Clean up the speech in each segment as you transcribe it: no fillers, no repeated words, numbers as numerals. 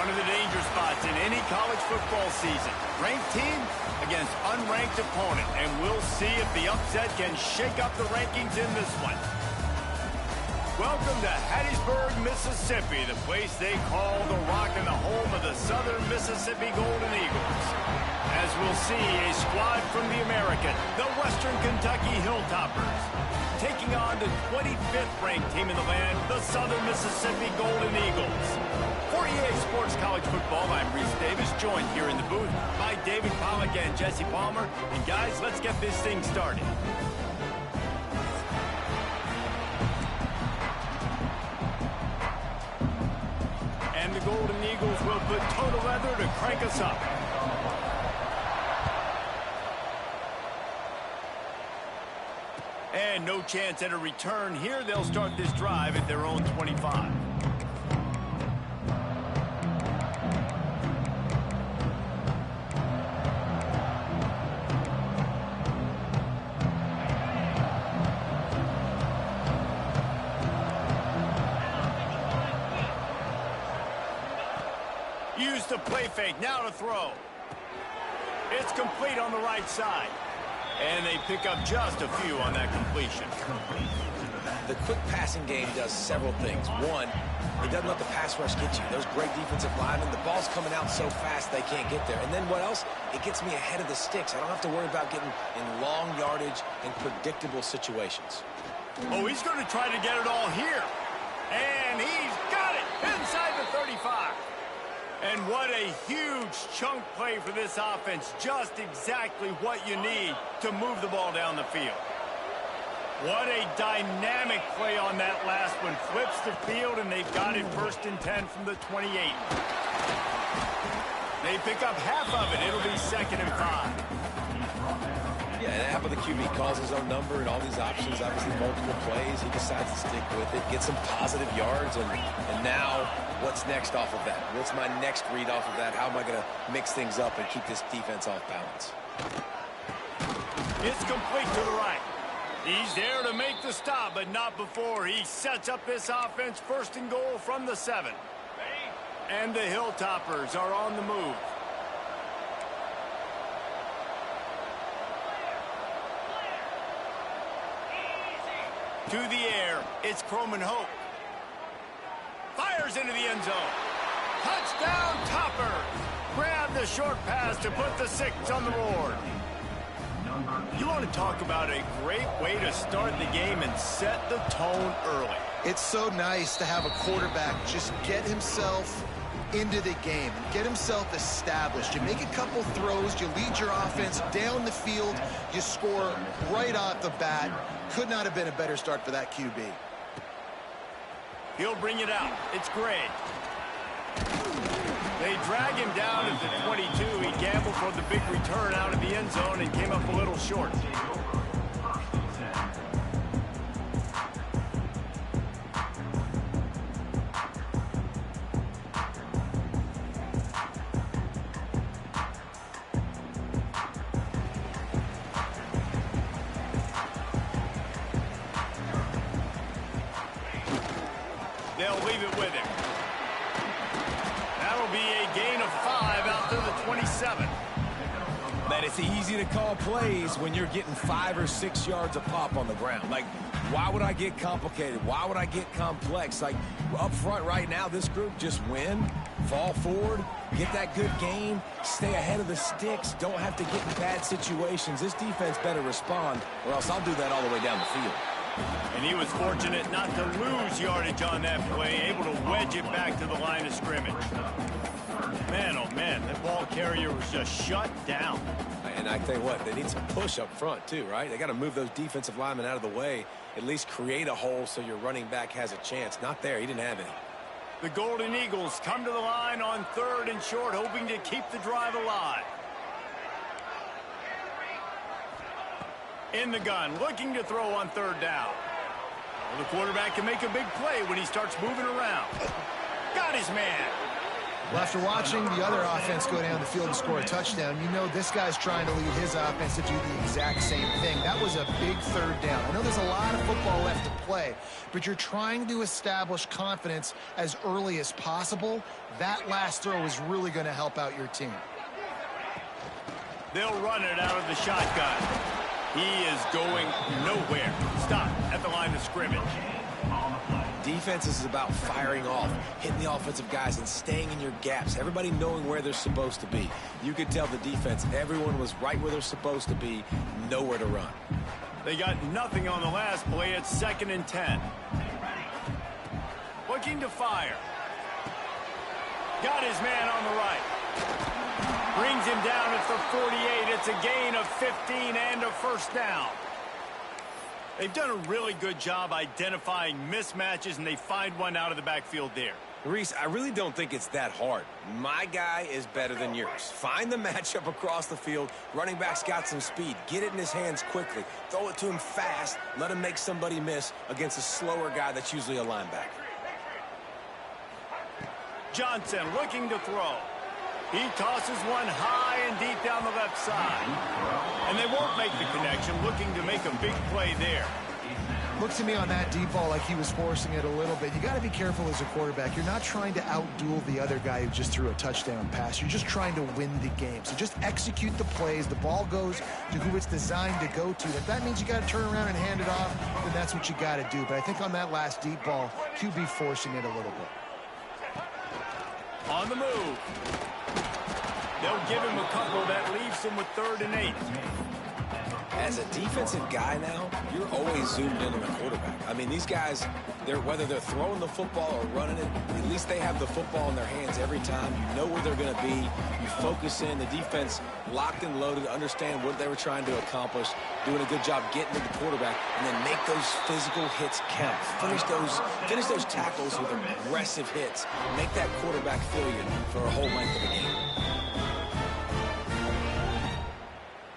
One of the danger spots in any college football season. Ranked team against unranked opponent. And we'll see if the upset can shake up the rankings in this one. Welcome to Hattiesburg, Mississippi, the place they call the Rock and the home of the Southern Mississippi Golden Eagles. As we'll see, a squad from the American, the Western Kentucky Hilltoppers, taking on the 25th ranked team in the land, the Southern Mississippi Golden Eagles. For EA Sports College Football, I'm Reese Davis, joined here in the booth by David Pollack and Jesse Palmer. And guys, let's get this thing started. And the Golden Eagles will put toe to leather to crank us up. And no chance at a return here. They'll start this drive at their own 25. Use the play fake, now to throw. It's complete on the right side. And they pick up just a few on that completion. The quick passing game does several things. One, it doesn't let the pass rush get you. Those great defensive linemen, the ball's coming out so fast they can't get there. And then what else? It gets me ahead of the sticks. I don't have to worry about getting in long yardage and predictable situations. Oh, he's going to try to get it all here. And he's got it inside the 35. And what a huge chunk play for this offense. Just exactly what you need to move the ball down the field. What a dynamic play on that last one. Flips the field, and they've got it 1st and 10 from the 28. They pick up half of it. It'll be 2nd and 5. Yeah, and half of the QB calls his own number and all these options, obviously multiple plays. He decides to stick with it, get some positive yards, and now what's next off of that? What's my next read off of that? How am I going to mix things up and keep this defense off balance? It's complete to the right. He's there to make the stop, but not before. He sets up this offense 1st and goal from the 7. And the Hilltoppers are on the move. To the air, it's Croman Hope. Fires into the end zone. Touchdown, Toppers. Grab the short pass to put the 6 on the board. You want to talk about a great way to start the game and set the tone early. It's so nice to have a quarterback just get himself into the game and get himself established. You make a couple throws, you lead your offense down the field, you score right off the bat. Could not have been a better start for that QB. He'll bring it out. It's Gray. They drag him down at the 22. He gambled for the big return out of the end zone and came up a little short. They'll leave it with him. That'll be a gain of 5 out to the 27. Man, it's easy to call plays when you're getting 5 or 6 yards a pop on the ground. Like, why would I get complicated? Why would I get complex? Like, up front right now, this group just win, fall forward, get that good game, stay ahead of the sticks, don't have to get in bad situations. This defense better respond, or else I'll do that all the way down the field. And he was fortunate not to lose yardage on that play, able to wedge it back to the line of scrimmage. Man, oh man, that ball carrier was just shut down. And I tell you what, they need some push up front too, right? They got to move those defensive linemen out of the way, at least create a hole so your running back has a chance. Not there, he didn't have any. The Golden Eagles come to the line on 3rd and short, hoping to keep the drive alive. In the gun, looking to throw on 3rd down. Well, the quarterback can make a big play when he starts moving around. Got his man. Well, after watching the other offense go down the field and score a touchdown, you know this guy's trying to lead his offense to do the exact same thing. That was a big third down. I know there's a lot of football left to play, but you're trying to establish confidence as early as possible. That last throw is really going to help out your team. They'll run it out of the shotgun. He is going nowhere. Stop at the line of scrimmage. Defense is about firing off, hitting the offensive guys and staying in your gaps. Everybody knowing where they're supposed to be. You could tell the defense, everyone was right where they're supposed to be, nowhere to run. They got nothing on the last play. It's 2nd and 10. Looking to fire. Got his man on the right. Brings him down at the 48. It's a gain of 15 and a first down. They've done a really good job identifying mismatches, and they find one out of the backfield there. Reese, I really don't think it's that hard. My guy is better than yours. Find the matchup across the field. Running back's got some speed. Get it in his hands quickly. Throw it to him fast. Let him make somebody miss against a slower guy that's usually a linebacker. Johnson looking to throw. He tosses one high and deep down the left side. And they won't make the connection, looking to make a big play there. Looks to me on that deep ball like he was forcing it a little bit. You got to be careful as a quarterback. You're not trying to outduel the other guy who just threw a touchdown pass. You're just trying to win the game. So just execute the plays. The ball goes to who it's designed to go to. If that means you got to turn around and hand it off, then that's what you got to do. But I think on that last deep ball, QB forcing it a little bit. On the move. They'll give him a couple. That leaves him with 3rd and 8. As a defensive guy now, you're always zoomed in on the quarterback. I mean, these guys, whether they're throwing the football or running it, at least they have the football in their hands every time. You know where they're going to be. You focus in. The defense locked and loaded, understand what they were trying to accomplish, doing a good job getting to the quarterback, and then make those physical hits count. Finish those tackles with aggressive hits. Make that quarterback feel you for a whole length of the game.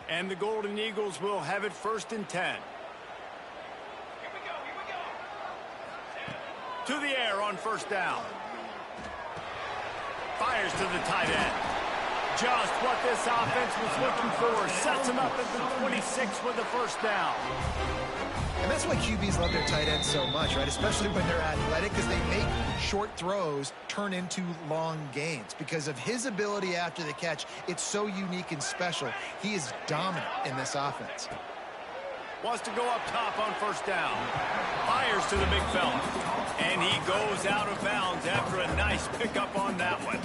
And the Golden Eagles will have it 1st and 10. To the air on 1st down. Fires to the tight end. Just what this offense was looking for. Sets him up at the 26 with the 1st down. And that's why QBs love their tight ends so much, right? Especially when they're athletic, because they make short throws turn into long gains. Because of his ability after the catch, it's so unique and special. He is dominant in this offense. Wants to go up top on 1st down. Fires to the big fella. And he goes out of bounds after a nice pickup on that one.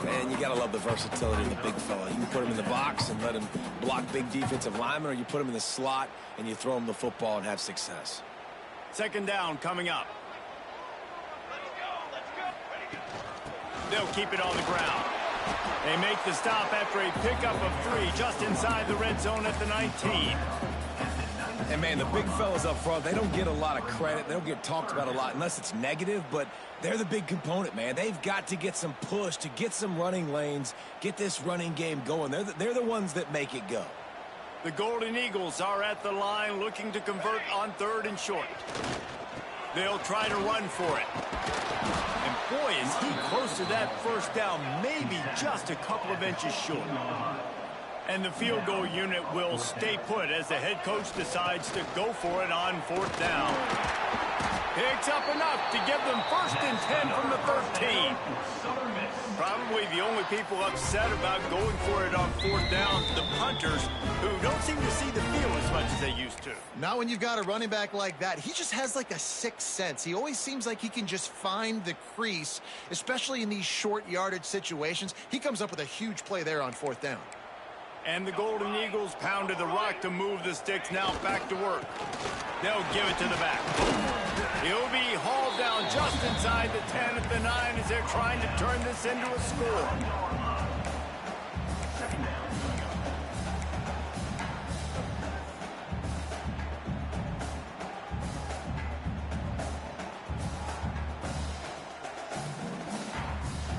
Man, you got to love the versatility of the big fella. You can put him in the box and let him block big defensive linemen, or you put him in the slot and you throw him the football and have success. 2nd down coming up. They'll keep it on the ground. They make the stop after a pickup of 3 just inside the red zone at the 19. And, man, the big fellas up front, they don't get a lot of credit. They don't get talked about a lot unless it's negative, but they're the big component, man. They've got to get some push, to get some running lanes, get this running game going. They're the ones that make it go. The Golden Eagles are at the line looking to convert on 3rd and short. They'll try to run for it. And, boy, is he close to that 1st down, maybe just a couple of inches short. And the field goal unit will stay put as the head coach decides to go for it on 4th down. Picks up enough to give them 1st and 10 from the 13. Probably the only people upset about going for it on 4th down, the punters, who don't seem to see the field as much as they used to. Not when you've got a running back like that. He just has like a sixth sense. He always seems like he can just find the crease, especially in these short yardage situations. He comes up with a huge play there on 4th down. And the Golden Eagles pounded the rock to move the sticks. Now back to work. They'll give it to the back. He'll be hauled down just inside the 10 at the 9 as they're trying to turn this into a score.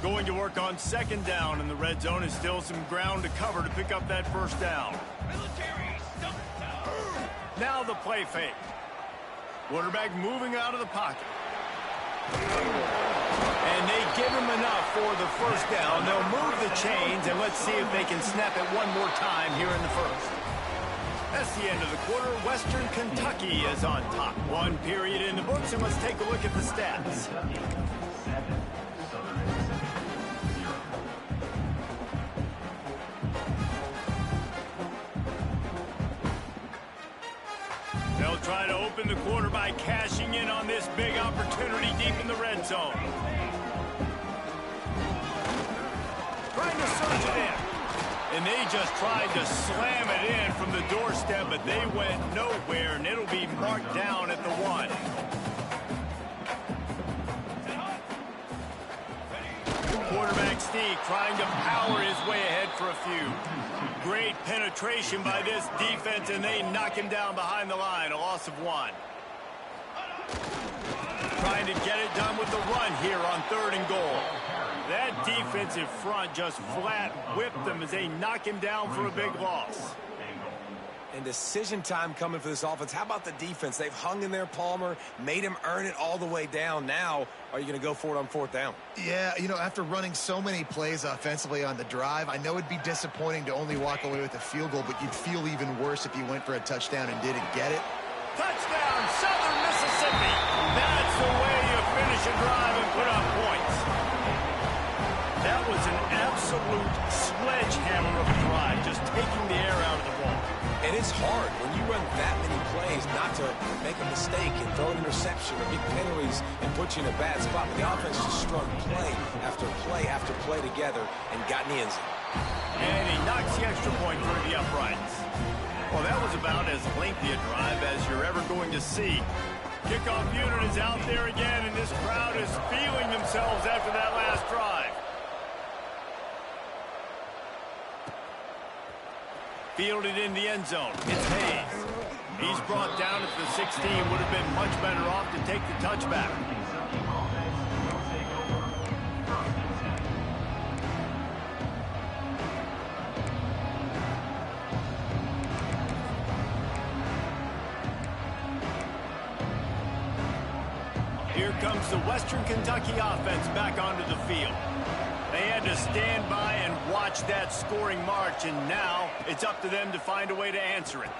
Going to work on 2nd down, and the red zone is still some ground to cover to pick up that 1st down. Now the play fake. Quarterback moving out of the pocket. And they give him enough for the first down. They'll move the chains, and let's see if they can snap it one more time here in the first. That's the end of the quarter. Western Kentucky is on top. One period in the books, and let's take a look at the stats. They'll try to open the quarter by cashing in on this big opportunity deep in the red zone. Trying to surge it in. And they just tried to slam it in from the doorstep, but they went nowhere, and it'll be marked down at the 1. Quarterback Steve trying to power his way ahead for a few. Great penetration by this defense, and they knock him down behind the line, a loss of 1. Trying to get it done with the run here on 3rd and goal. That defensive front just flat whipped them as they knock him down for a big loss. And decision time coming for this offense. How about the defense? They've hung in there, Palmer, made him earn it all the way down. Now, are you going to go for it on 4th down? Yeah, you know, after running so many plays offensively on the drive, I know it'd be disappointing to only walk away with a field goal, but you'd feel even worse if you went for a touchdown and didn't get it. Touchdown, Southern Mississippi. That's the way you finish a drive and put up points. That was an absolute sledgehammer of a drive, just taking the air out of the ball. And it's hard when you run that many plays not to make a mistake and throw an interception or get penalties and put you in a bad spot. But the offense just strung play after play after play together and got in the end zone. And he knocks the extra point through the uprights. Well, that was about as lengthy a drive as you're ever going to see. Kickoff unit is out there again, and this crowd is feeling themselves after that last drive. Fielded in the end zone. It's Hayes. He's brought down at the 16. Would have been much better off to take the touchback. Here comes the Western Kentucky offense back onto the field. They had to stand by and watch that scoring march, and now it's up to them to find a way to answer it.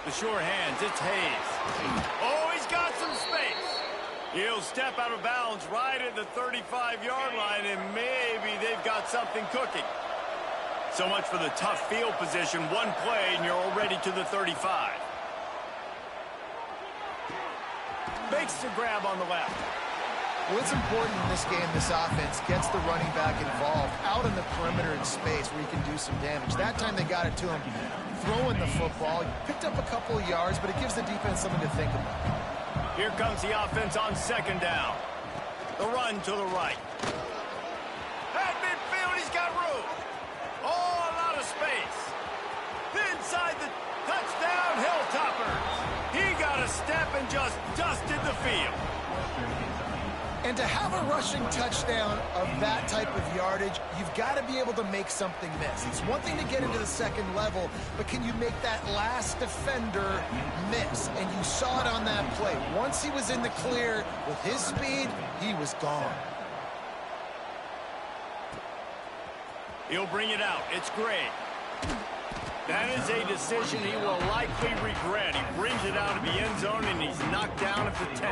The sure hands, it's Hayes. Oh, he's got some space. He'll step out of bounds right at the 35-yard line, and maybe they've got something cooking. So much for the tough field position. One play, and you're already to the 35. Makes the grab on the left. Well, it's important in this game, this offense gets the running back involved out in the perimeter in space where he can do some damage. That time they got it to him throwing the football. He picked up a couple of yards, but it gives the defense something to think about. Here comes the offense on 2nd down. The run to the right. At midfield, he's got room. Oh, a lot of space. Inside the touchdown, Hilltoppers. He got a step and just dusted the field. And to have a rushing touchdown of that type of yardage, you've got to be able to make something miss. It's one thing to get into the 2nd level, but can you make that last defender miss? And you saw it on that play. Once he was in the clear with his speed, he was gone. He'll bring it out. It's Gray. That is a decision he will likely regret. He brings it out of the end zone, and he's knocked down at the 10.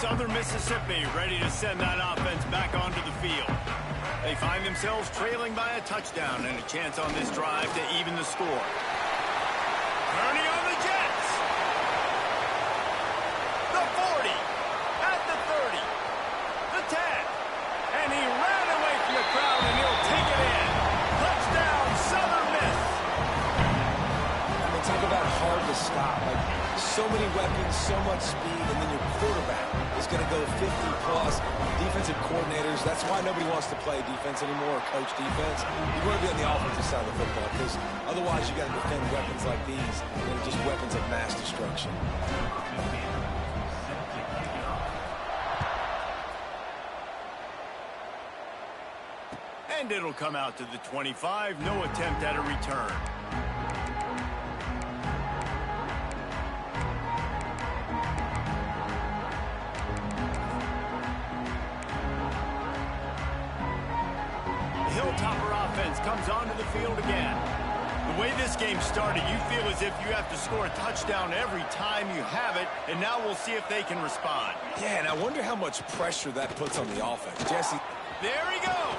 Southern Mississippi ready to send that offense back onto the field. They find themselves trailing by a touchdown and a chance on this drive to even the score. Kearney on the Jets. The 40. At the 30. The 10. And he ran away from the crowd, and he'll take it in. Touchdown, Southern Miss. I mean, talk about hard to stop. Like, so many weapons, so much speed, and then your quarterback is going to go 50-plus. Defensive coordinators, that's why nobody wants to play defense anymore or coach defense. You want to be on the offensive side of the football because otherwise you got to defend weapons like these and they're just weapons of mass destruction. And it'll come out to the 25. No attempt at a return. Hilltopper offense comes onto the field again. The way this game started, you feel as if you have to score a touchdown every time you have it, and now we'll see if they can respond. Yeah, and I wonder how much pressure that puts on the offense. Jesse. There he goes.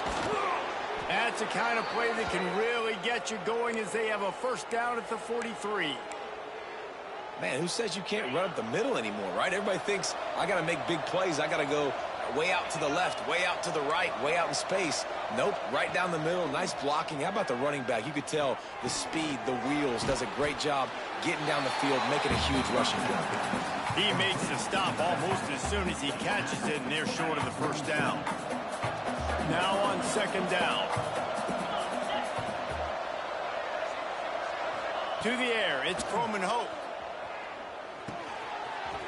That's the kind of play that can really get you going as they have a first down at the 43. Man, who says you can't run up the middle anymore, right? Everybody thinks, I got to make big plays. I got to go way out to the left, way out to the right, way out in space. Nope, right down the middle. Nice blocking. How about the running back? You could tell the speed, the wheels, does a great job getting down the field, making a huge rushing play. He makes the stop almost as soon as he catches it, and they're short of the first down. Now on second down. To the air, it's Croman Hope.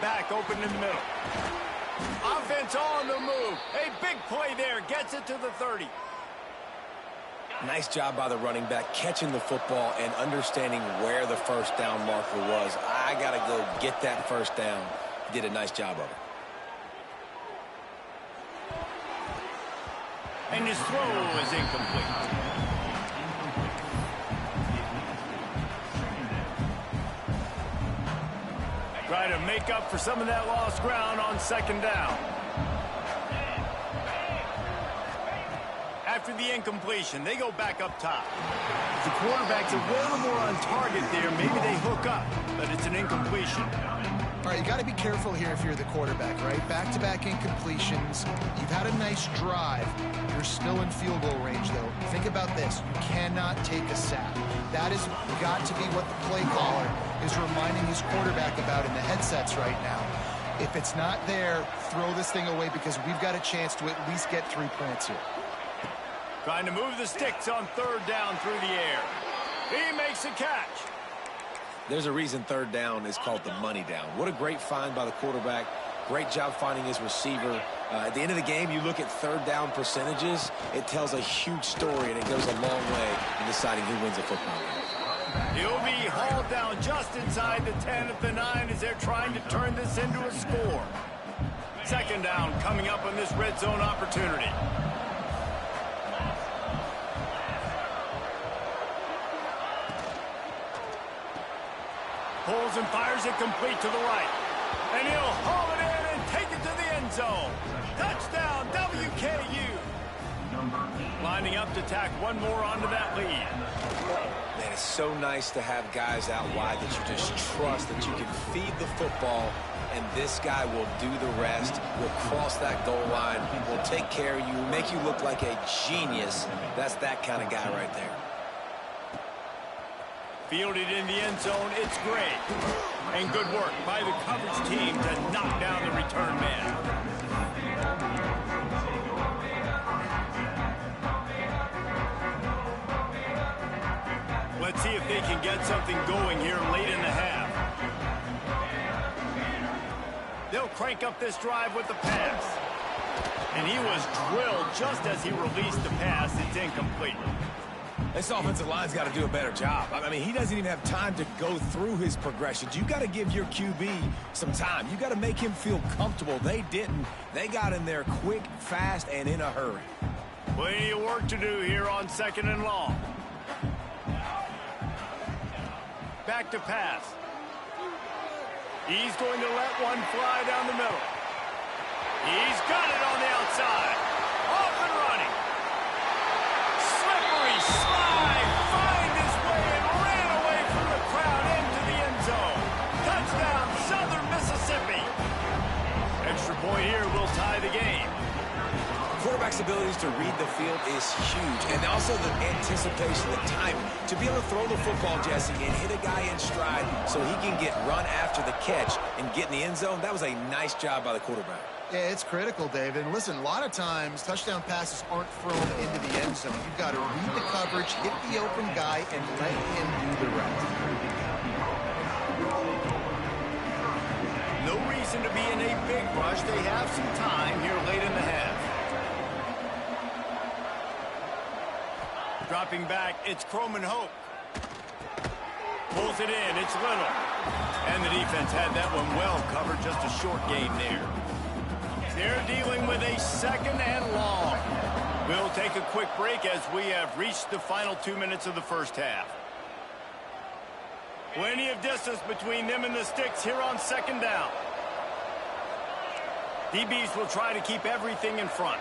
Back open in the middle. Offense on the move. A big play there. Gets it to the 30. Nice job by the running back, catching the football and understanding where the first down marker was. I got to go get that first down. He did a nice job of it. And his throw is incomplete. Try to make up for some of that lost ground on second down. After the incompletion, they go back up top. The quarterback's a little more on target there. Maybe they hook up, but it's an incompletion. All right, you got to be careful here if you're the quarterback, right? Back-to-back incompletions. You've had a nice drive. You're still in field goal range, though. Think about this. You cannot take a sack. That has got to be what the play caller is reminding his quarterback about in the headsets right now. If it's not there, throw this thing away because we've got a chance to at least get 3 points here. Trying to move the sticks on third down through the air. He makes a catch. There's a reason third down is called the money down. What a great find by the quarterback. Great job finding his receiver. At the end of the game, you look at third down percentages. It tells a huge story, and it goes a long way in deciding who wins a football game. He'll be hauled down just inside the 10 at the 9 as they're trying to turn this into a score. Second down coming up on this red zone opportunity. Pulls and fires it complete to the right. And he'll haul it in and take it to the end zone. Touchdown, WKU. Lining up to tack one more onto that lead. Man, it's so nice to have guys out wide that you just trust that you can feed the football, and this guy will do the rest, will cross that goal line, will take care of you, make you look like a genius. That's that kind of guy right there. Fielded in the end zone, it's great. And good work by the coverage team to knock down the return man. Let's see if they can get something going here late in the half. They'll crank up this drive with the pass. And he was drilled just as he released the pass. It's incomplete. This offensive line's got to do a better job. I mean, he doesn't even have time to go through his progressions. You got to give your QB some time. You got to make him feel comfortable. They didn't. They got in there quick, fast, and in a hurry. Plenty of work to do here on second and long. Back to pass. He's going to let one fly down the middle. He's got it on the outside. Off and running. Slippery slide. Find his way and ran away from the crowd into the end zone. Touchdown, Southern Mississippi. Extra point here will tie the game. Quarterback's abilities to read the field is huge, and also the anticipation, the timing. To be able to throw the football, Jesse, and hit a guy in stride so he can get run after the catch and get in the end zone, that was a nice job by the quarterback. Yeah, it's critical, David. And listen, a lot of times touchdown passes aren't thrown into the end zone. You've got to read the coverage, hit the open guy, and let him do the rest. No reason to be in a big rush. They have some time here late in the half. Dropping back, it's Croman Hope. Pulls it in, it's Little. And the defense had that one well covered, just a short gain there. They're dealing with a second and long. We'll take a quick break as we have reached the final 2 minutes of the first half. Plenty of distance between them and the sticks here on second down. DBs will try to keep everything in front.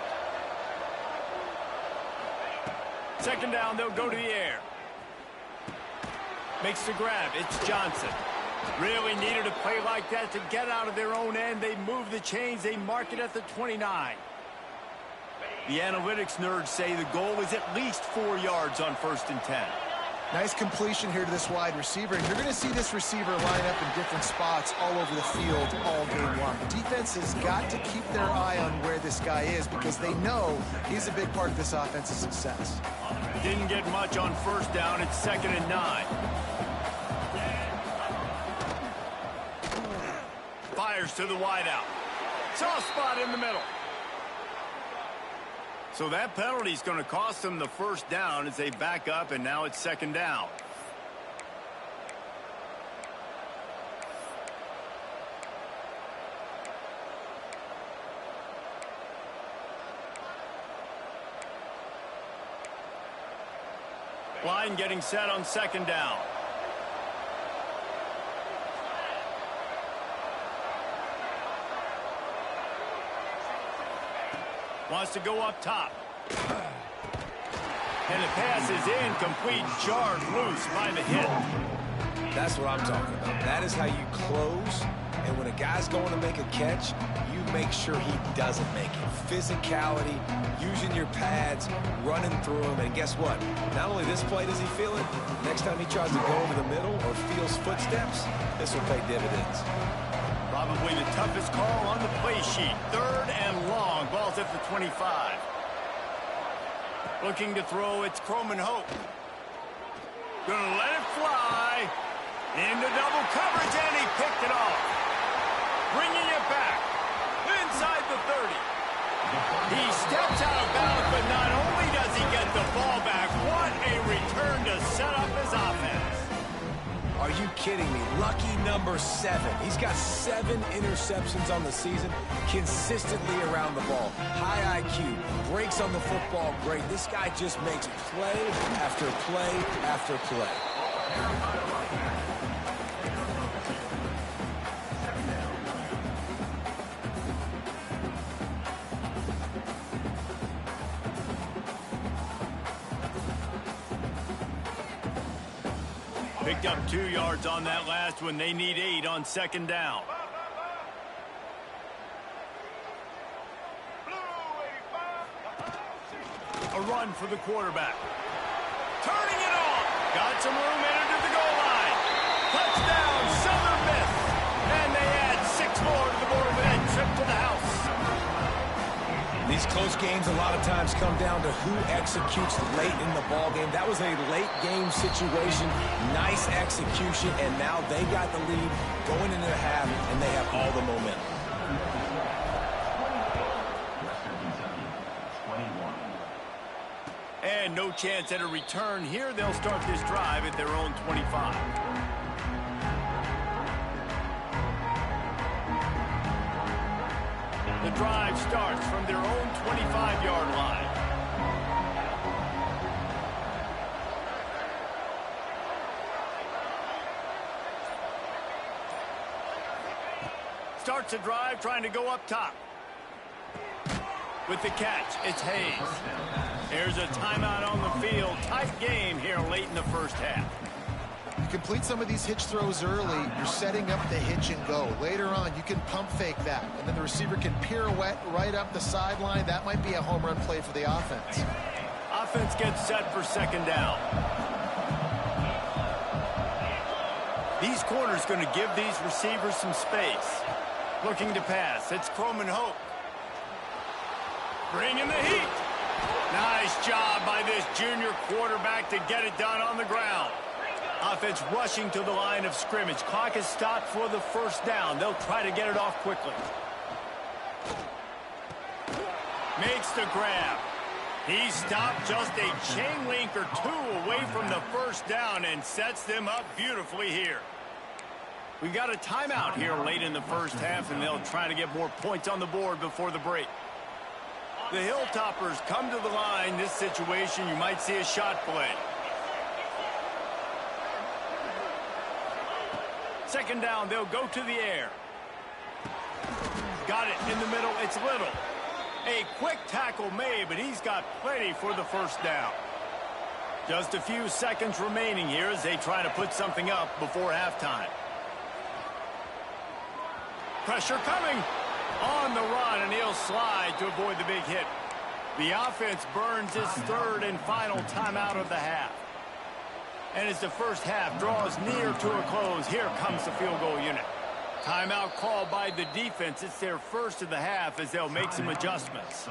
Second down, they'll go to the air. Makes the grab. It's Johnson. Really needed a play like that to get out of their own end. They move the chains. They mark it at the 29. The analytics nerds say the goal is at least 4 yards on 1st and 10. Nice completion here to this wide receiver. And you're going to see this receiver line up in different spots all over the field all game long. The defense has got to keep their eye on where this guy is because they know he's a big part of this offense's success. Didn't get much on 1st down. It's 2nd and 9. Fires to the wideout. Soft spot in the middle. So that penalty is going to cost them the 1st down as they back up, and now it's 2nd down. Line getting set on 2nd down. Wants to go up top. And the pass is incomplete, jarred loose by the hit. That's what I'm talking about. That is how you close. And when a guy's going to make a catch, you make sure he doesn't make it. Physicality, using your pads, running through him. And guess what? Not only this play does he feel it, next time he tries to go over the middle or feels footsteps, this will pay dividends. Probably the toughest call on the play sheet. 3rd and long. Ball's at the 25. Looking to throw, it's Croman Hope. Gonna let it fly. Into double coverage, and he picked it off. Bringing it back. Inside the 30. He steps out of bounds, but not only does he get the ball back, what a return to set up his offense. Are you kidding me? Lucky number 7. He's got 7 interceptions on the season, consistently around the ball. High IQ, breaks on the football great. This guy just makes play after play after play. Picked up 2 yards on that last one. They need 8 on 2nd down. A run for the quarterback. Turning it on. Got some room into the goal line. Touchdown, Southern Miss. And they add 6 more to the board with that trip to the house. These close games a lot of times come down to who executes late in the ball game. That was a late game situation. Nice execution, and now they got the lead going into the half, and they have all the momentum. And no chance at a return here. They'll start this drive at their own 25. The drive starts from their own 25-yard line. Starts a drive trying to go up top. With the catch, it's Hayes. There's a timeout on the field. Tight game here late in the 1st half. You complete some of these hitch throws early, you're setting up the hitch and go. Later on, you can pump fake that, and then the receiver can pirouette right up the sideline. That might be a home run play for the offense. Offense gets set for 2nd down. These corners going to give these receivers some space. Looking to pass. It's Croman Hope. Bringing the heat. Nice job by this junior quarterback to get it done on the ground. Offense rushing to the line of scrimmage. Clock is stopped for the 1st down. They'll try to get it off quickly. Makes the grab. He stopped just a chain link or 2 away from the 1st down and sets them up beautifully here. We got a timeout here late in the 1st half, and they'll try to get more points on the board before the break. The Hilltoppers come to the line. This situation, you might see a shot play. Second down, they'll go to the air. Got it in the middle. It's Little. A quick tackle made, but he's got plenty for the first down. Just a few seconds remaining here as they try to put something up before halftime. Pressure coming on the run, and he'll slide to avoid the big hit. The offense burns its third and final timeout of the half. And as the first half draws near to a close, here comes the field goal unit. Timeout called by the defense. It's their first of the half as they'll make some adjustments.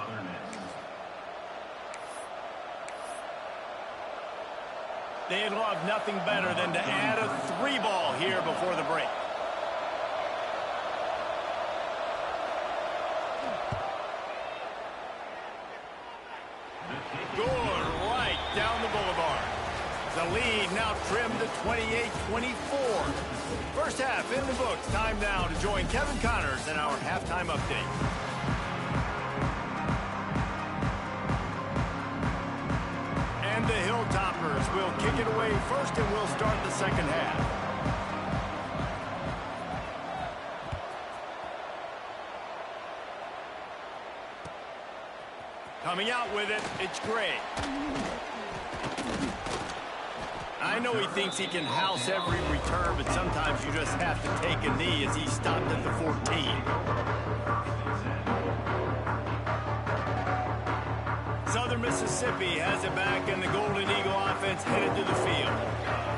They'd love nothing better than to add a 3-ball here before the break. Good right down the boulevard. The lead now trimmed to 28-24. First half in the books. Time now to join Kevin Connors in our halftime update. And the Hilltoppers will kick it away first, and we'll start the second half. Coming out with it, it's Gray. I know he thinks he can house every return, but sometimes you just have to take a knee as he stopped at the 14. Southern Mississippi has it back, and the Golden Eagle offense headed to the field.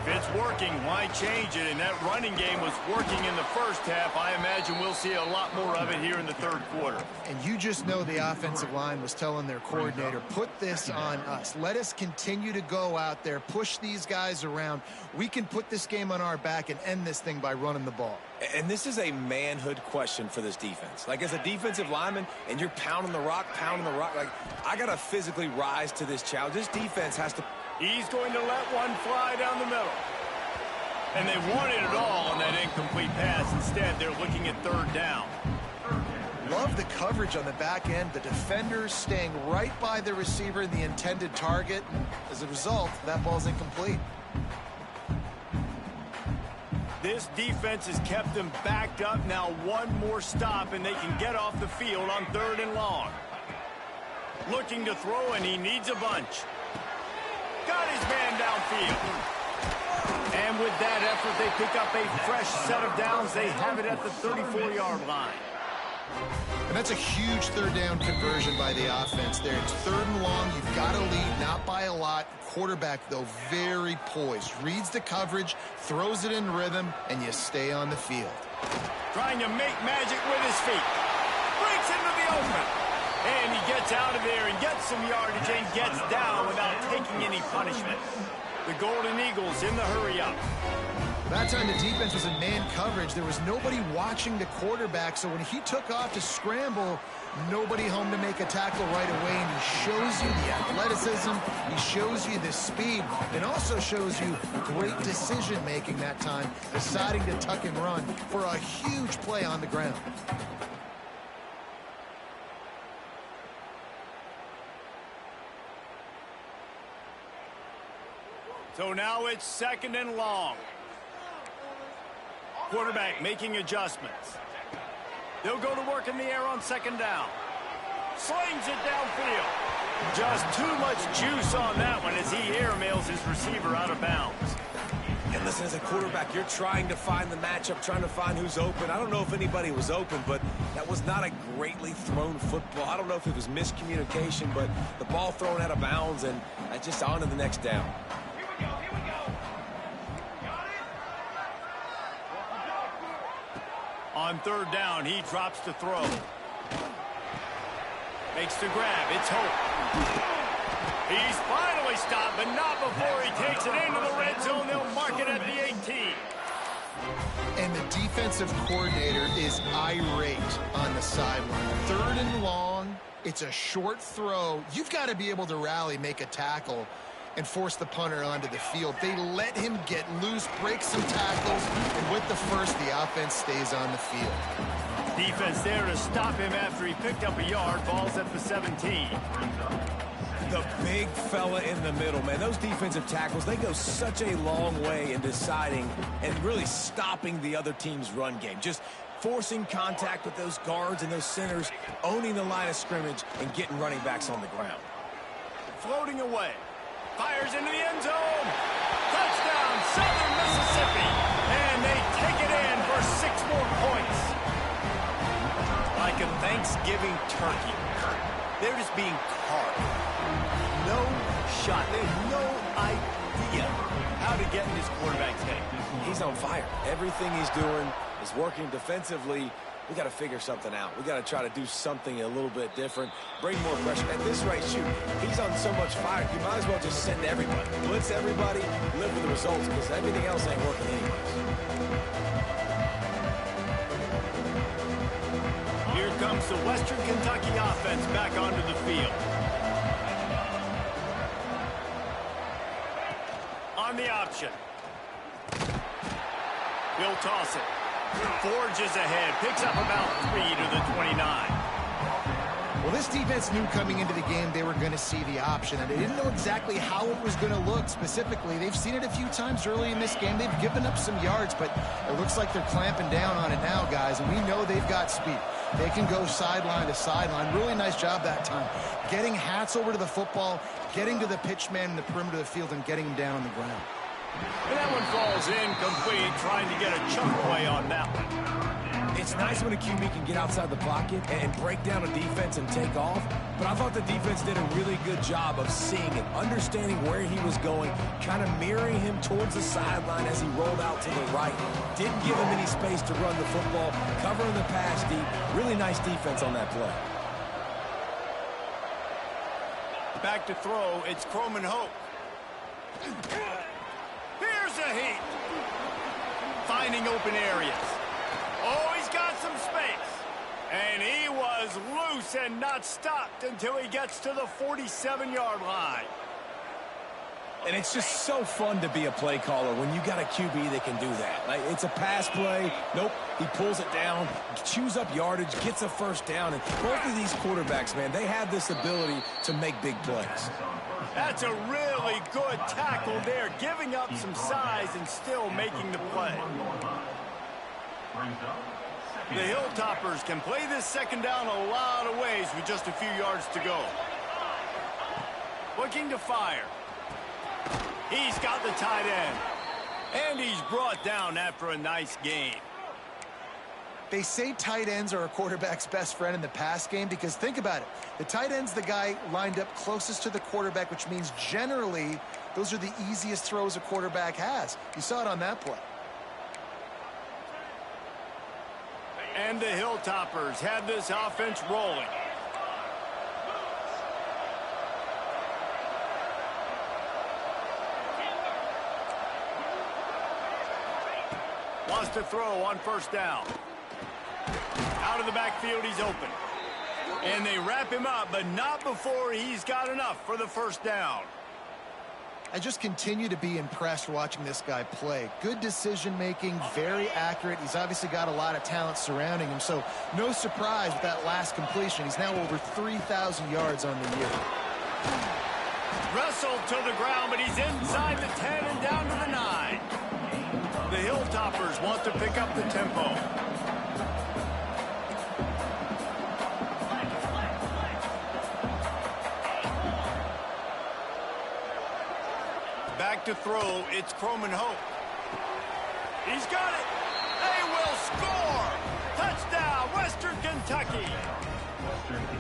If it's working, why change it? And that running game was working in the first half. I imagine we'll see a lot more of it here in the third quarter. And you just know the offensive line was telling their coordinator, put this on us. Let us continue to go out there, push these guys around. We can put this game on our back and end this thing by running the ball. And this is a manhood question for this defense. Like, as a defensive lineman, and you're pounding the rock, like, I got to physically rise to this challenge. This defense has to... He's going to let one fly down the middle. And they wanted it all on that incomplete pass. Instead, they're looking at third down. Love the coverage on the back end. The defenders staying right by the receiver, the intended target. As a result, that ball's incomplete. This defense has kept them backed up. Now one more stop, and they can get off the field on third and long. Looking to throw, and he needs a bunch. Got his man downfield. And with that effort, they pick up a fresh set of downs. They have it at the 34-yard line. And that's a huge third down conversion by the offense there. It's third and long. You've got to lead, not by a lot. Quarterback, though, very poised. Reads the coverage, throws it in rhythm, and you stay on the field. Trying to make magic with his feet. Breaks into the open. And he gets out of there and gets some yardage and gets down without taking any punishment. The Golden Eagles in the hurry-up. That time the defense was in man coverage. There was nobody watching the quarterback, so when he took off to scramble, nobody home to make a tackle right away, and he shows you the athleticism, he shows you the speed, and also shows you great decision-making that time, deciding to tuck and run for a huge play on the ground. So now it's second and long. Quarterback making adjustments. They'll go to work in the air on second down. Slings it downfield. Just too much juice on that one as he airmails his receiver out of bounds. And listen, as a quarterback, you're trying to find the matchup, trying to find who's open. I don't know if anybody was open, but that was not a greatly thrown football. I don't know if it was miscommunication, but the ball thrown out of bounds and just on to the next down. On third down, he drops to throw. Makes the grab. It's Hope. He's finally stopped, but not before he takes it into the red zone. They'll mark it at the 18. And the defensive coordinator is irate on the sideline. Third and long. It's a short throw. You've got to be able to rally, make a tackle, and force the punter onto the field. They let him get loose, break some tackles, and with the first, the offense stays on the field. Defense there to stop him after he picked up a yard. Ball's at the 17. The big fella in the middle, man. Those defensive tackles, they go such a long way in deciding and really stopping the other team's run game. Just forcing contact with those guards and those centers, owning the line of scrimmage, and getting running backs on the ground. Floating away. Fires into the end zone. Touchdown, Southern Mississippi. And they take it in for 6 more points. Like a Thanksgiving turkey. They're just being carved. No shot. There's no idea how to get in this quarterback's head. He's on fire. Everything he's doing is working defensively. We got to figure something out. We got to try to do something a little bit different. Bring more pressure. At this rate, shoot, he's on so much fire, you might as well just send everybody. Blitz everybody, live with the results, because everything else ain't working anyways. Here comes the Western Kentucky offense back onto the field. On the option. He'll toss it. Forges ahead. Picks up about 3 to the 29. Well, this defense knew coming into the game they were going to see the option, and they didn't know exactly how it was going to look specifically. They've seen it a few times early in this game. They've given up some yards, but it looks like they're clamping down on it now, guys, and we know they've got speed. They can go sideline to sideline. Really nice job that time. Getting Hats over to the football, getting to the pitch man in the perimeter of the field, and getting him down on the ground. And that one falls incomplete, trying to get a chunk play on that one. It's nice when a QB can get outside the pocket and break down a defense and take off, but I thought the defense did a really good job of seeing it, understanding where he was going, kind of mirroring him towards the sideline as he rolled out to the right. Didn't give him any space to run the football, covering the pass deep. Really nice defense on that play. Back to throw, it's Croman Hope. Here's a heat. Finding open areas. Oh, he's got some space. And he was loose and not stopped until he gets to the 47-yard line. And it's just so fun to be a play caller when you got a QB that can do that. Like, it's a pass play. Nope, he pulls it down, chews up yardage, gets a first down. And both of these quarterbacks, man, they have this ability to make big plays. That's a really good tackle there, giving up some size and still making the play. The Hilltoppers can play this second down a lot of ways with just a few yards to go. Looking to fire. He's got the tight end. And he's brought down after a nice gain. They say tight ends are a quarterback's best friend in the pass game because think about it. The tight end's the guy lined up closest to the quarterback, which means generally those are the easiest throws a quarterback has. You saw it on that play. And the Hilltoppers have this offense rolling. Wants to throw on first down. Out of the backfield, he's open. And they wrap him up, but not before he's got enough for the first down. I just continue to be impressed watching this guy play. Good decision-making, very accurate. He's obviously got a lot of talent surrounding him, so no surprise with that last completion. He's now over 3,000 yards on the year. Wrestled to the ground, but he's inside the 10 and down to the 9. The Hilltoppers want to pick up the tempo. Back to throw, it's Croman Hope. He's got it. They will score. Touchdown, Western Kentucky.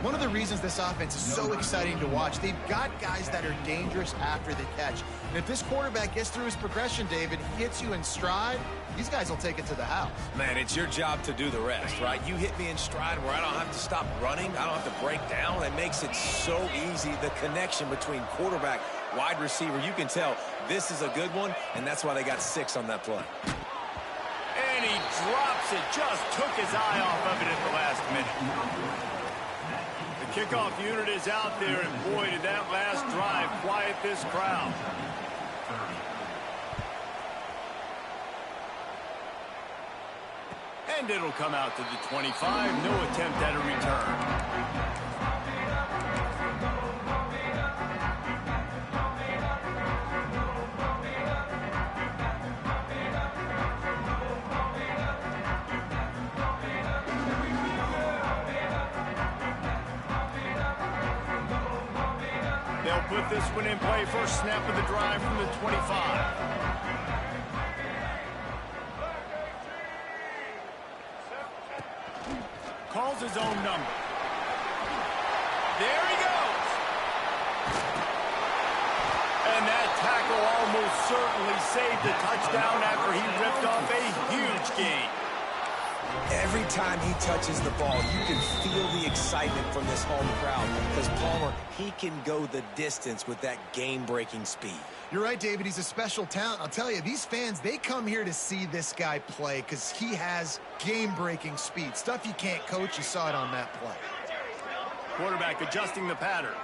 One of the reasons this offense is so exciting to watch, they've got guys that are dangerous after the catch. And if this quarterback gets through his progression, David, he hits you in stride, these guys will take it to the house. Man, it's your job to do the rest, right? You hit me in stride where I don't have to stop running. I don't have to break down. It makes it so easy, the connection between quarterback, wide receiver. You can tell this is a good one, and that's why they got 6 on that play. And he drops it, just took his eye off of it at the last minute. The kickoff unit is out there, and boy, did that last drive quiet this crowd. And it'll come out to the 25. No attempt at a return. They'll put this one in play. First snap of the drive from the 25. Calls his own number. There he goes. And that tackle almost certainly saved the touchdown after he ripped off a huge gain. Every time he touches the ball, you can feel the excitement from this home crowd because Palmer, he can go the distance with that game-breaking speed. You're right, David. He's a special talent. I'll tell you, these fans, they come here to see this guy play because he has game-breaking speed. Stuff you can't coach. You saw it on that play. Quarterback adjusting the pattern.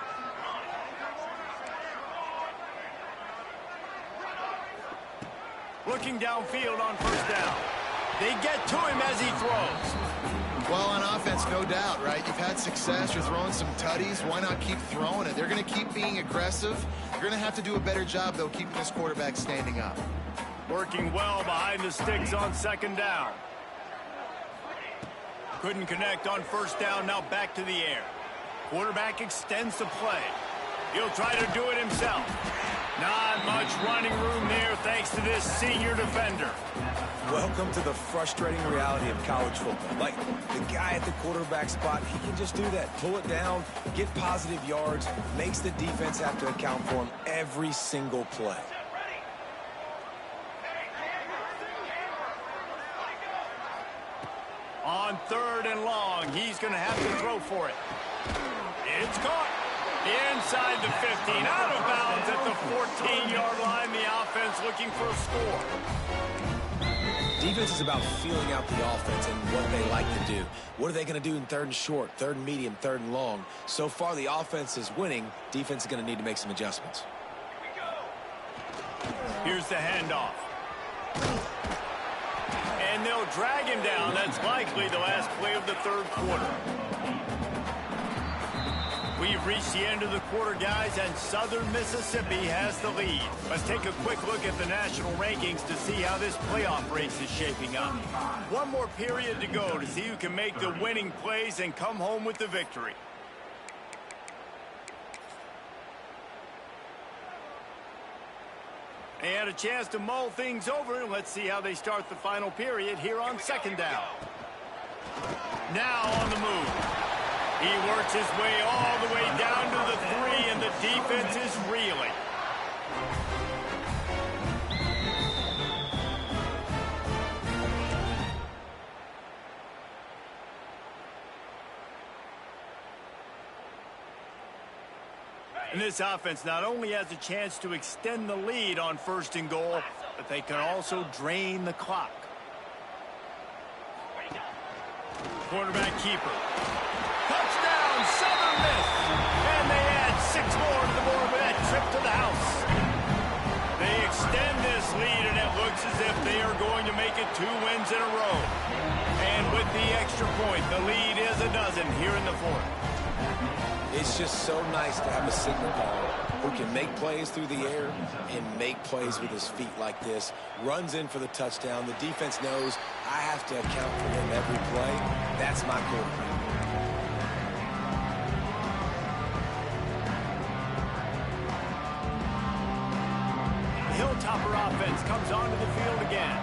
Looking downfield on first down. They get to him as he throws. Well, on offense, no doubt, right? You've had success. You're throwing some tutties. Why not keep throwing it? They're going to keep being aggressive. You're going to have to do a better job, though, keeping this quarterback standing up. Working well behind the sticks on second down. Couldn't connect on first down. Now back to the air. Quarterback extends the play. He'll try to do it himself. Not much running room there thanks to this senior defender. Welcome to the frustrating reality of college football. Like, the guy at the quarterback spot, he can just do that. Pull it down, get positive yards, makes the defense have to account for him every single play. On third and long, he's going to have to throw for it. It's caught. Inside the 15, out of bounds at the 14-yard line. The offense looking for a score. Defense is about feeling out the offense and what they like to do. What are they going to do in third and short, third and medium, third and long? So far, the offense is winning. Defense is going to need to make some adjustments. Here's the handoff. And they'll drag him down. That's likely the last play of the third quarter. We've reached the end of the quarter, guys, and Southern Mississippi has the lead. Let's take a quick look at the national rankings to see how this playoff race is shaping up. One more period to go to see who can make the winning plays and come home with the victory. They had a chance to mull things over. Let's see how they start the final period here on second down. Now on the move. He works his way all the way down to the 3, and the defense is reeling. And this offense not only has a chance to extend the lead on first and goal, but they can also drain the clock. Quarterback keeper. Touchdown, Southern Miss. And they add 6 more to the board with that trip to the house. They extend this lead, and it looks as if they are going to make it 2 wins in a row. And with the extra point, the lead is a dozen here in the fourth. It's just so nice to have a signal caller who can make plays through the air and make plays with his feet like this. Runs in for the touchdown. The defense knows I have to account for him every play. That's my quarterback. The Hilltopper offense comes onto the field again.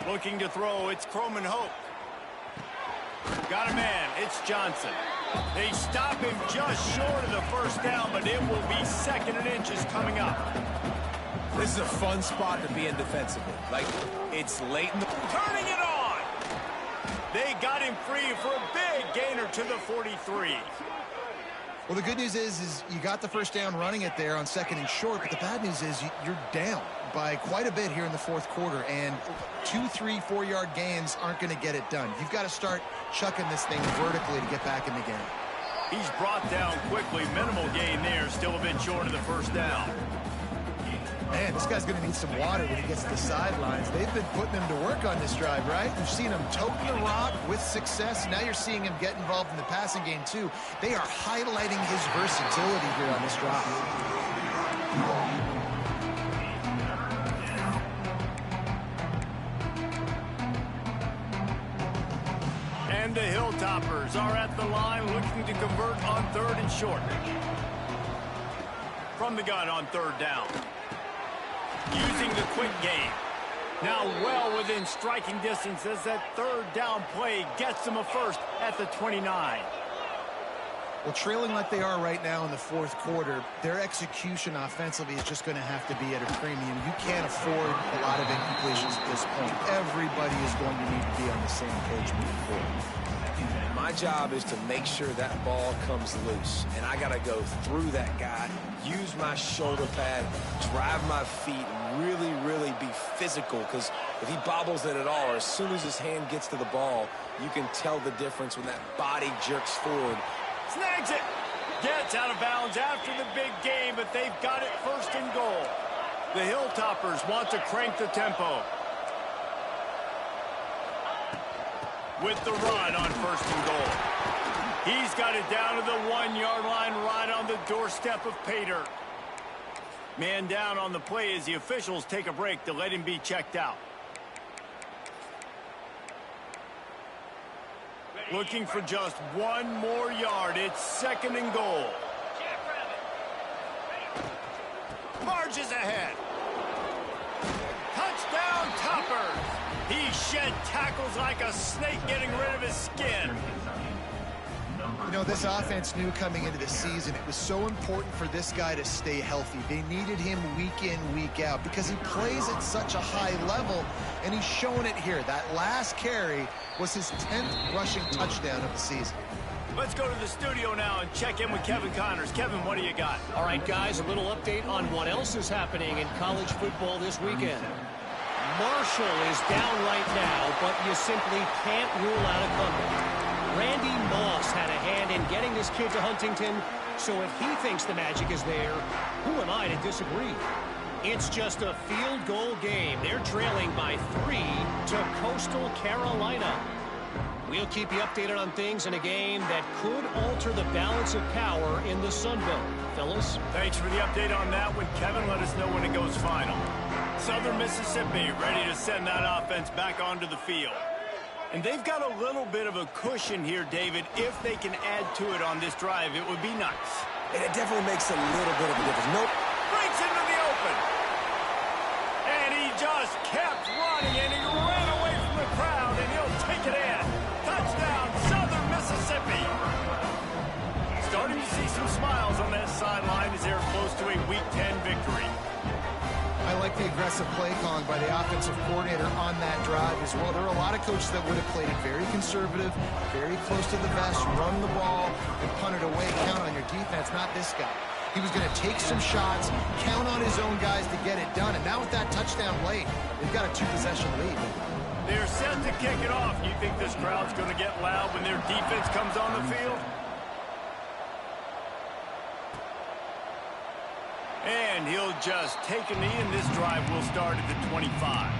Looking to throw, it's Croman Hope. Got a man, it's Johnson. They stop him just short of the first down, but it will be 2nd and inches coming up. This is a fun spot to be in defensively. Like, it's late in the... Turning it on! They got him free for a big gainer to the 43. Well, the good news is you got the first down running it there on 2nd and short, but the bad news is you're down by quite a bit here in the fourth quarter, and 2, 3, 4-yard gains aren't going to get it done. You've got to start chucking this thing vertically to get back in the game. He's brought down quickly. Minimal gain there, still a bit short of the first down. Man, this guy's going to need some water when he gets to the sidelines. They've been putting him to work on this drive, right? You've seen him toting the rock with success. Now you're seeing him get involved in the passing game, too. They are highlighting his versatility here on this drive. And the Hilltoppers are at the line looking to convert on 3rd and short. From the gun on 3rd down. Using the quick game. Now well within striking distance as that 3rd down play gets them a first at the 29. Well, trailing like they are right now in the 4th quarter, their execution offensively is just going to have to be at a premium. You can't afford a lot of incompletions at this point. Everybody is going to need to be on the same page moving forward. My job is to make sure that ball comes loose, and I got to go through that guy, use my shoulder pad, drive my feet, and really be physical, because if he bobbles it at all, or as soon as his hand gets to the ball, you can tell the difference when that body jerks forward. Snags it. Gets out of bounds after the big game, but they've got it 1st and goal. The Hilltoppers want to crank the tempo. With the run on 1st and goal. He's got it down to the 1-yard line right on the doorstep of Pater. Man down on the play as the officials take a break to let him be checked out. Looking for just 1 more yard. It's 2nd and goal. Marches ahead. Touchdown Toppers. He shed tackles like a snake getting rid of his skin. You know, this offense knew coming into the season it was so important for this guy to stay healthy. They needed him week in, week out because he plays at such a high level, and he's showing it here. That last carry was his 10th rushing touchdown of the season. Let's go to the studio now and check in with Kevin Connors. Kevin, what do you got? All right, guys, a little update on what else is happening in college football this weekend. Marshall is down right now, but you simply can't rule out a comeback. Randy Moss had a hand in getting this kid to Huntington, so if he thinks the magic is there, who am I to disagree? It's just a field goal game. They're trailing by 3 to Coastal Carolina. We'll keep you updated on things in a game that could alter the balance of power in the Sun Belt. Fellas? Thanks for the update on that one, Kevin. Let us know when it goes final. Southern Mississippi ready to send that offense back onto the field. And they've got a little bit of a cushion here, David. If they can add to it on this drive, it would be nice. And it definitely makes a little bit of a difference. Nope. Breaks into the open. And he just kept running, and he ran away from the crowd, and he'll take it in. Touchdown, Southern Mississippi. Starting to see some smiles on that sideline as they're close to a Week 10 victory. I like the aggressive play calling by the offensive coordinator on that drive as well. There are a lot of coaches that would have played it very conservative, very close to the vest, run the ball, and punt it away. Count on your defense, not this guy. He was going to take some shots, count on his own guys to get it done. And now with that touchdown late, they've got a 2-possession lead. They're set to kick it off. You think this crowd's going to get loud when their defense comes on the field? And he'll just take a knee, and this drive will start at the 25.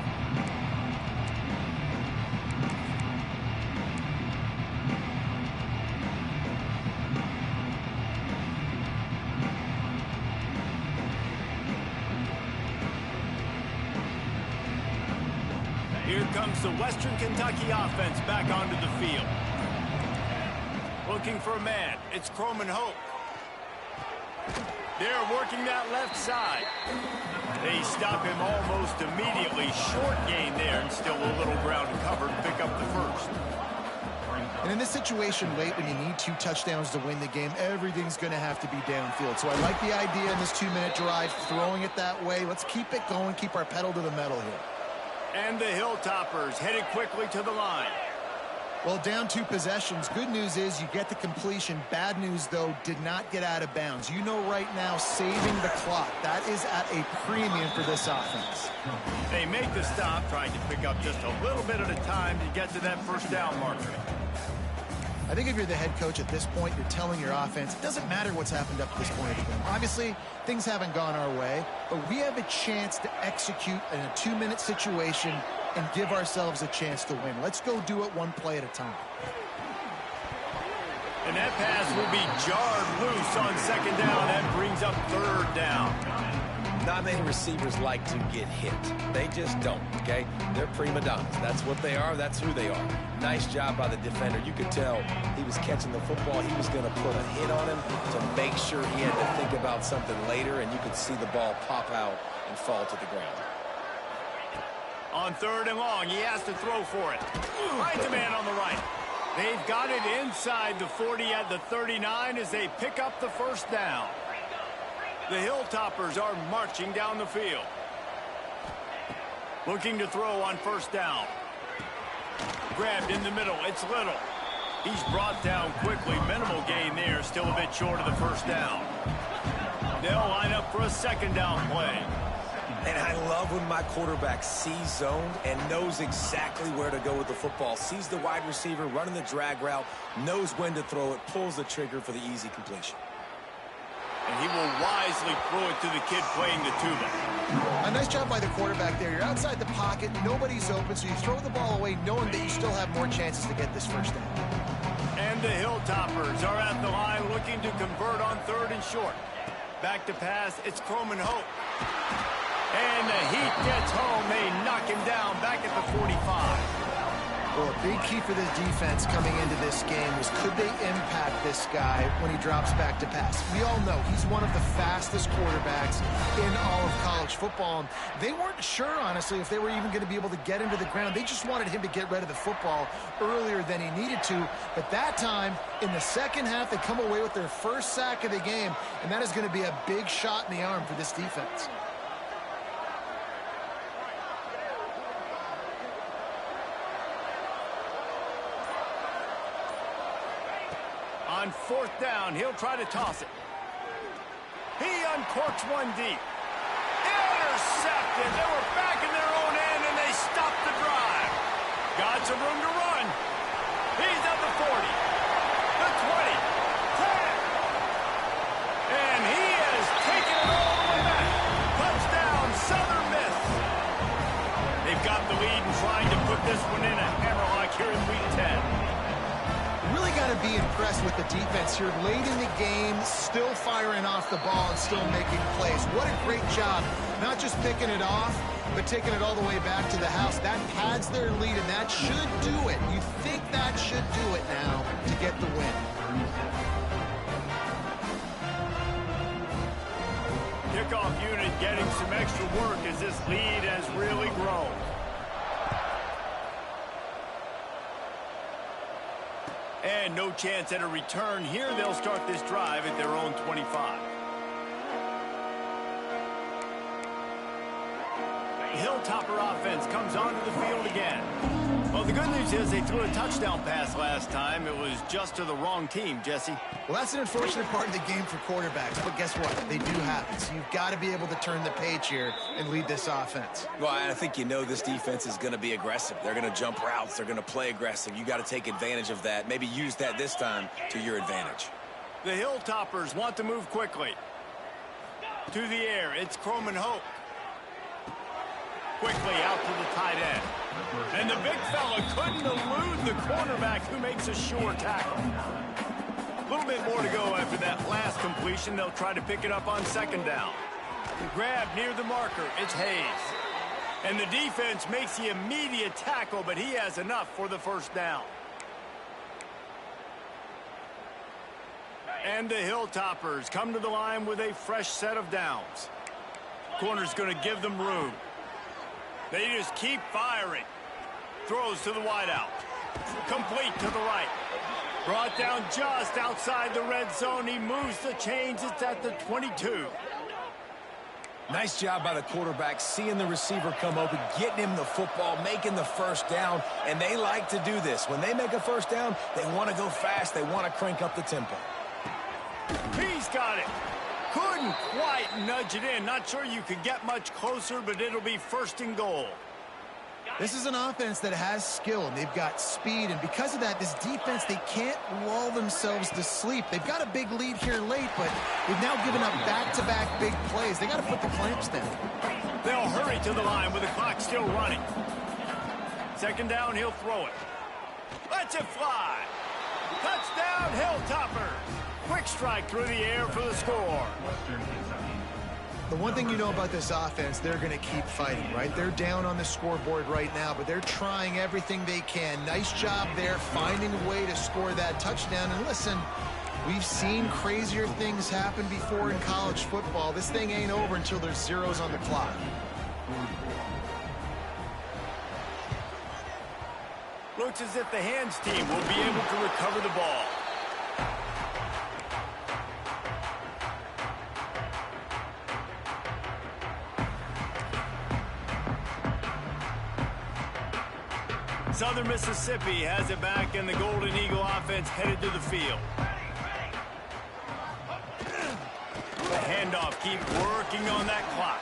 Here comes the Western Kentucky offense back onto the field. Looking for a man. It's Croman Hope. They're working that left side. They stop him almost immediately. Short gain there, and still a little ground to cover to pick up the first. And in this situation late when you need 2 touchdowns to win the game, everything's going to have to be downfield. So I like the idea in this 2-minute drive, throwing it that way. Let's keep it going, keep our pedal to the metal here. And the Hilltoppers headed quickly to the line. Well, down 2 possessions. Good news is you get the completion. Bad news, though, did not get out of bounds. You know right now, saving the clock. That is at a premium for this offense. They make the stop, trying to pick up just a little bit at a time to get to that first down marker. I think if you're the head coach at this point, you're telling your offense, it doesn't matter what's happened up to this point of the game. Obviously, things haven't gone our way, but we have a chance to execute in a 2-minute situation and give ourselves a chance to win. Let's go do it one play at a time. And that pass will be jarred loose on second down. That brings up third down. Not many receivers like to get hit. They just don't, okay? They're prima donnas. That's what they are. That's who they are. Nice job by the defender. You could tell he was catching the football. He was going to put a hit on him to make sure he had to think about something later, and you could see the ball pop out and fall to the ground. On third and long, he has to throw for it. Finds a man on the right. They've got it inside the 40 at the 39 as they pick up the first down. The Hilltoppers are marching down the field. Looking to throw on first down. Grabbed in the middle. It's Little. He's brought down quickly. Minimal gain there. Still a bit short of the first down. They'll line up for a second down play. And I love when my quarterback sees zone and knows exactly where to go with the football. Sees the wide receiver running the drag route, knows when to throw it, pulls the trigger for the easy completion. And he will wisely throw it to the kid playing the tuba. A nice job by the quarterback there. You're outside the pocket, nobody's open, so you throw the ball away knowing that you still have more chances to get this first down. And the Hilltoppers are at the line looking to convert on third and short. Back to pass, it's Croman Hope. And the heat gets home. They knock him down back at the 45. Well, a big key for this defense coming into this game was could they impact this guy when he drops back to pass? We all know he's one of the fastest quarterbacks in all of college football. They weren't sure, honestly, if they were even going to be able to get him to the ground. They just wanted him to get rid of the football earlier than he needed to. But that time, in the second half, they come away with their first sack of the game, and that is going to be a big shot in the arm for this defense. On fourth down, he'll try to toss it. He uncorks one deep. Intercepted. They were back in their own end, and they stopped the drive. Got some room to run. He's at the 40, the 20, 10. And he has taken it all the way back. Touchdown, Southern Miss. They've got the lead and trying to put this one in a hammerlock here in Week 10. Really got to be impressed with the defense here. Late in the game, still firing off the ball and still making plays. What a great job. Not just picking it off, but taking it all the way back to the house. That pads their lead, and that should do it. You think that should do it now to get the win. Kickoff unit getting some extra work as this lead has really grown. And no chance at a return here. They'll start this drive at their own 25. The Hilltopper offense comes onto the field again. Well, the good news is they threw a touchdown pass last time. It was just to the wrong team, Jesse. Well, that's an unfortunate part of the game for quarterbacks, but guess what? They do happen. So you've got to be able to turn the page here and lead this offense. Well, I think you know this defense is going to be aggressive. They're going to jump routes. They're going to play aggressive. You got to take advantage of that. Maybe use that this time to your advantage. The Hilltoppers want to move quickly. To the air, it's Croman Hope. Quickly out to the tight end. And the big fella couldn't elude the cornerback who makes a sure tackle. A little bit more to go after that last completion. They'll try to pick it up on second down. Grab near the marker. It's Hayes. And the defense makes the immediate tackle, but he has enough for the first down. And the Hilltoppers come to the line with a fresh set of downs. Corner's going to give them room. They just keep firing. Throws to the wideout. Complete to the right. Brought down just outside the red zone. He moves the chains. It's at the 22. Nice job by the quarterback, seeing the receiver come open, getting him the football, making the first down, and they like to do this. When they make a first down, they want to go fast. They want to crank up the tempo. He's got it. Couldn't quite nudge it in. Not sure you could get much closer, but it'll be first and goal. This is an offense that has skill, and they've got speed, and because of that, this defense, they can't lull themselves to sleep. They've got a big lead here late, but they've now given up back-to-back big plays. They got to put the clamps down. They'll hurry to the line with the clock still running. Second down, he'll throw it. Lets it fly. Touchdown, Hilltoppers. Quick strike through the air for the score. The one thing you know about this offense, they're going to keep fighting, right? They're down on the scoreboard right now, but they're trying everything they can. Nice job there, finding a way to score that touchdown. And listen, we've seen crazier things happen before in college football. This thing ain't over until there's zeros on the clock. Looks as if the hands team will be able to recover the ball. Southern Mississippi has it back, and the Golden Eagle offense headed to the field. The handoff, keep working on that clock.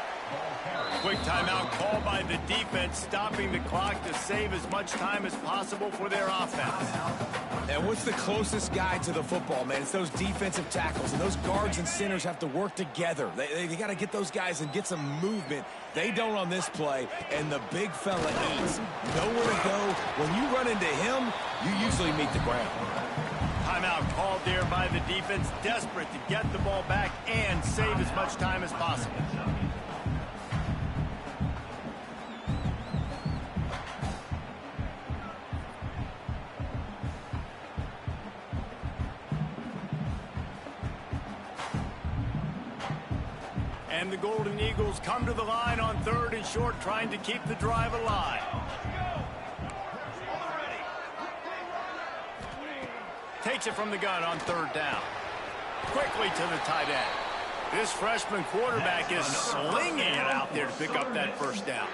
Quick timeout called by the defense, stopping the clock to save as much time as possible for their offense. And what's the closest guy to the football, man? It's those defensive tackles, and those guards and centers have to work together. They got to get those guys and get some movement. They don't on this play, and the big fella eats. Nowhere to go. When you run into him, you usually meet the ground. Timeout called there by the defense, desperate to get the ball back and save as much time as possible. And the Golden Eagles come to the line on 3rd and short, trying to keep the drive alive. Takes it from the gun on 3rd down. Quickly to the tight end. This freshman quarterback is slinging it out there to pick up that first down.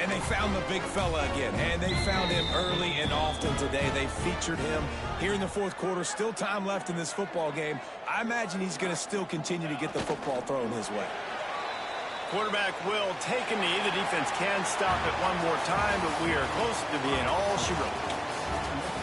And they found the big fella again, and they found him early and often today. They featured him here in the 4th quarter. Still time left in this football game. I imagine he's going to still continue to get the football thrown his way. Quarterback will take a knee. The defense can stop it one more time, but we are close to being all she wrote.